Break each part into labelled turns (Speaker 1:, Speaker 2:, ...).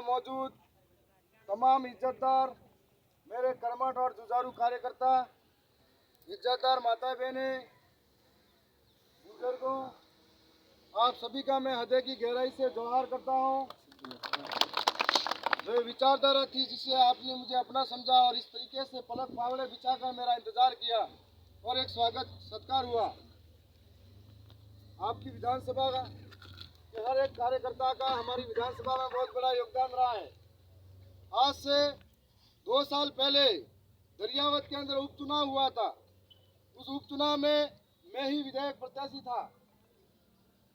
Speaker 1: मौजूद तमाम इज्जतदार मेरे कर्मठ और जुझारू कार्यकर्ता, इज्जतदार माता बहनें, बुजुर्गों, आप सभी का मैं हृदय की गहराई से जोहार करता हूँ। जो विचारधारा थी जिसे आपने मुझे अपना समझा और इस तरीके से पलक फावड़े बिछाकर मेरा इंतजार किया और एक स्वागत सत्कार हुआ। आपकी विधानसभा के हर एक कार्यकर्ता का हमारी विधानसभा में बहुत बड़ा योगदान रहा है। आज से 2 साल पहले दरियावत के अंदर उपचुनाव हुआ था। उस उपचुनाव में मैं ही विधायक प्रत्याशी था।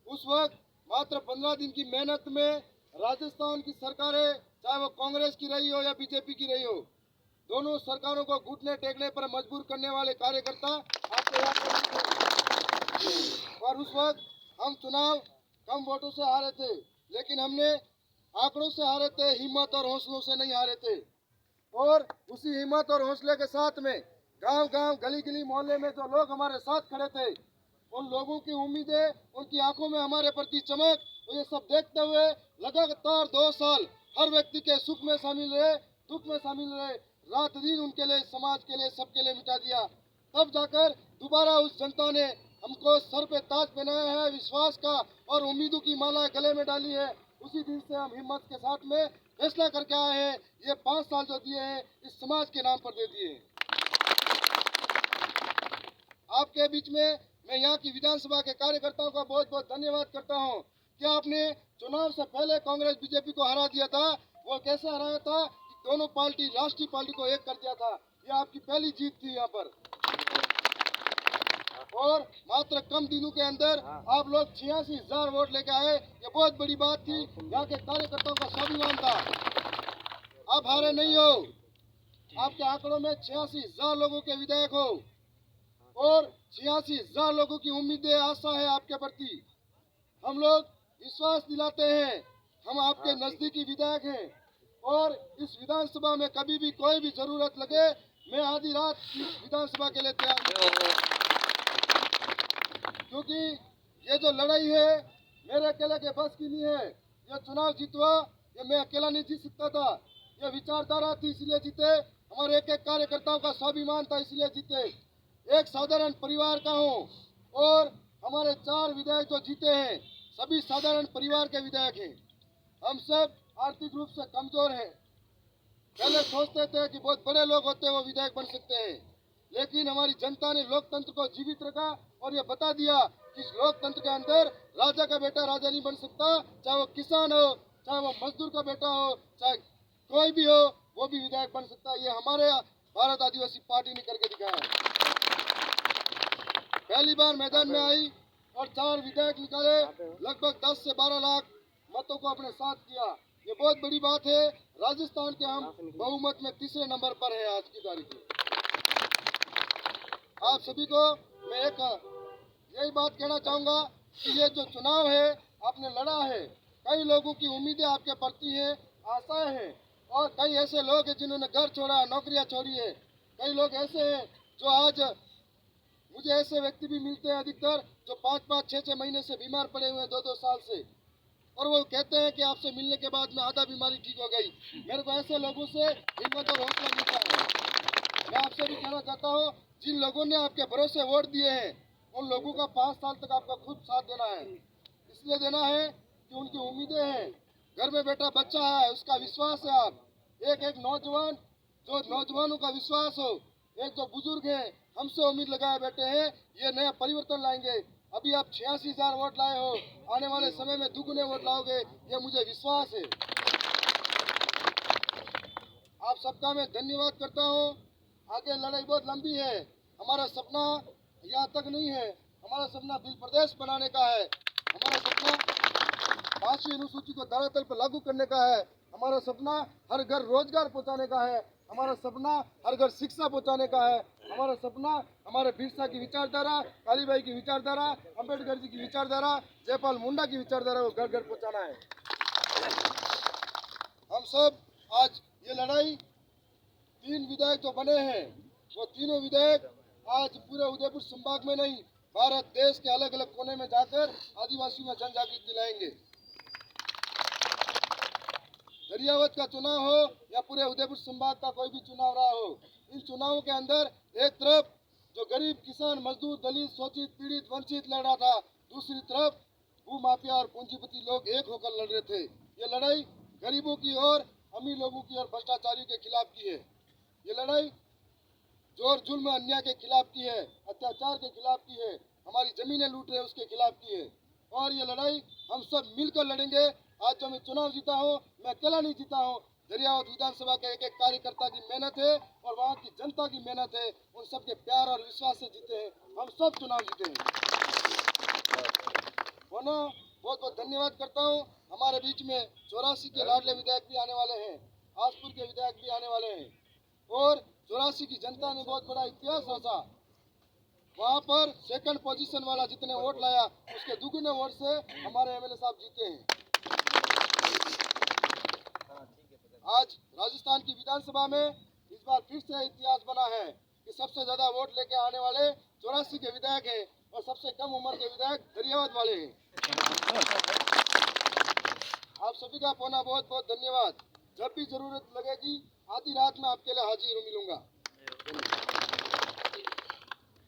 Speaker 1: उस वक्त मात्र 15 दिन की मेहनत में राजस्थान की सरकारें, चाहे वो कांग्रेस की रही हो या बीजेपी की रही हो, दोनों सरकारों को घुटने टेकने पर मजबूर करने वाले कार्यकर्ता आपको याद रखेंगे। और उस वक्त हम चुनाव कम वोटों से हारे थे, लेकिन हमने आंकड़ों से हारे थे, हिम्मत और हौसलों से नहीं हारे थे। और उसी हिम्मत और हौसले के साथ में गांव-गांव, गली-गली, मोहल्ले में जो लोग हमारे साथ खड़े थे, उन लोगों की उम्मीदें, उनकी आंखों में हमारे प्रति चमक, तो ये सब देखते हुए लगातार 2 साल हर व्यक्ति के सुख में शामिल रहे, दुख में शामिल रहे, रात दिन उनके लिए, समाज के लिए, सबके लिए मिटा दिया। तब जाकर दोबारा उस जनता ने हमको सर पे ताज पहनाया है, विश्वास का और उम्मीदों की माला गले में डाली है। उसी दिन से हम हिम्मत के साथ में फैसला करके आए हैं, ये 5 साल जो दिए हैं इस समाज के नाम पर दे दिए हैं। आपके बीच में मैं यहाँ की विधानसभा के कार्यकर्ताओं का बहुत बहुत धन्यवाद करता हूँ कि आपने चुनाव से पहले कांग्रेस बीजेपी को हरा दिया था। वो कैसे हराया था कि दोनों पार्टी, राष्ट्रीय पार्टी को एक कर दिया था। ये आपकी पहली जीत थी यहाँ पर। और मात्र कम दिनों के अंदर आप लोग 86,000 वोट लेके आए, ये बहुत बड़ी बात थी। यहाँ के कार्यकर्ताओं का स्वाभिमान था। आप हारे नहीं हो। आपके आंकड़ों में 86,000 लोगों के विधायक हो और 86,000 लोगों की उम्मीदें, आशा है आपके प्रति। हम लोग विश्वास दिलाते हैं, हम आपके नजदीकी विधायक हैं और इस विधानसभा में कभी भी कोई भी जरूरत लगे, मैं आधी रात इस विधानसभा के लिए तैयार हूं। क्योंकि ये जो लड़ाई है मेरे अकेले के बस की नहीं है। ये चुनाव जीतवा, ये मैं अकेला नहीं जीत सकता था। ये विचारधारा थी, इसलिए जीते। हमारे एक एक कार्यकर्ताओं का स्वाभिमान था, इसलिए जीते। एक साधारण परिवार का हूँ और हमारे 4 विधायक जो जीते हैं सभी साधारण परिवार के विधायक हैं। हम सब आर्थिक रूप से कमजोर हैं। पहले सोचते थे कि बहुत बड़े लोग होते हैं वो विधायक बन सकते हैं, लेकिन हमारी जनता ने लोकतंत्र को जीवित रखा और ये बता दिया कि इस लोकतंत्र के अंदर राजा का बेटा राजा नहीं बन सकता। चाहे वो किसान हो, चाहे वो मजदूर का बेटा हो, चाहे कोई भी हो, वो भी विधायक बन सकता है। ये हमारे भारत आदिवासी पार्टी ने करके दिखाया। पहली बार मैदान में आई और 4 विधायक निकाले, लगभग 10 से 12 लाख मतों को अपने साथ किया। ये बहुत बड़ी बात है। राजस्थान के हम बहुमत में 3रे नंबर पर है आज की तारीख में। आप सभी को मैं एक यही बात कहना चाहूंगा कि ये जो चुनाव है आपने लड़ा है, कई लोगों की उम्मीदें आपके प्रति है, आशाएं हैं और कई ऐसे लोग हैं जिन्होंने घर छोड़ा, नौकरियां छोड़ी है। कई लोग ऐसे हैं जो आज, मुझे ऐसे व्यक्ति भी मिलते हैं अधिकतर जो 5-5, 6-6 महीने से बीमार पड़े हुए हैं, 2-2 साल से, और वो कहते हैं कि आपसे मिलने के बाद में आधा बीमारी ठीक हो गई। मेरे को ऐसे लोगों से हिम्मत और हौसला मिलता है। मैं आपसे भी कहना चाहता हूँ, जिन लोगों ने आपके भरोसे वोट दिए हैं उन लोगों का 5 साल तक आपका खुद साथ देना है। इसलिए देना है कि उनकी उम्मीदें हैं, घर में बेटा बच्चा है उसका विश्वास है। आप एक एक नौजवान, जो नौजवानों का विश्वास हो, एक जो बुजुर्ग है हमसे उम्मीद लगाए बैठे हैं, ये नया परिवर्तन लाएंगे। अभी आप 86,000 वोट लाए हो, आने वाले समय में दुगुने वोट लाओगे, ये मुझे विश्वास है। आप सबका मैं धन्यवाद करता हूँ। आगे लड़ाई बहुत लंबी है। हमारा सपना यहाँ तक नहीं है, हमारा सपना बिल प्रदेश बनाने का है। हमारा सपना 5वीं अनुसूची को धरातल पर लागू करने का है। हमारा सपना हर घर रोजगार पहुँचाने का है। हमारा सपना हर घर शिक्षा पहुँचाने का है। हमारा सपना हमारे बिरसा की विचारधारा, कालीबाई की विचारधारा, अंबेडकर जी की विचारधारा, जयपाल मुंडा की विचारधारा को घर घर पहुँचाना है। हम सब आज ये लड़ाई 3 विधायक जो बने हैं, वो तीनों विधायक आज पूरे उदयपुर संभाग में नहीं, भारत देश के अलग अलग कोने में जाकर आदिवासियों में जन जागृति दिलाएंगे। दरियावत का चुनाव हो या पूरे उदयपुर संभाग का कोई भी चुनाव रहा हो, इन चुनावों के अंदर एक तरफ जो गरीब किसान मजदूर दलित शोषित पीड़ित वंचित लड़ रहा था, दूसरी तरफ भूमाफिया और पूंजीपति लोग एक होकर लड़ रहे थे। ये लड़ाई गरीबों की और अमीर लोगों की और भ्रष्टाचारियों के खिलाफ की है। ये लड़ाई जोर जुल्म अन्याय के खिलाफ की है, अत्याचार के खिलाफ की है, हमारी जमीनें लूट रहे उसके खिलाफ की है। और ये लड़ाई हम सब मिलकर लड़ेंगे। आज जो मैं चुनाव जीता हूँ, मैं अकेला नहीं जीता हूँ। दरियावत विधानसभा के एक एक कार्यकर्ता की मेहनत है और वहाँ की जनता की मेहनत है, उन सबके प्यार और विश्वास से जीते हैं हम सब चुनाव जीते हैं। बहुत बहुत धन्यवाद करता हूँ। हमारे बीच में 84 के लाडले विधायक भी आने वाले हैं, आसपुर के विधायक भी आने वाले हैं और 84 की जनता ने बहुत बड़ा इतिहास रचा। वहाँ पर सेकंड पोजीशन वाला जितने वोट लाया उसके दुगने वोट से हमारे एमएलए साहब जीते हैं। आज राजस्थान की विधानसभा में इस बार फिर से इतिहास बना है कि सबसे ज्यादा वोट लेके आने वाले 84 के विधायक हैं और सबसे कम उम्र के विधायक दरियावत वाले हैं। आप सभी का बहुत बहुत धन्यवाद। जब भी जरूरत लगेगी आधी रात में आपके लिए हाजिर मिलूंगा।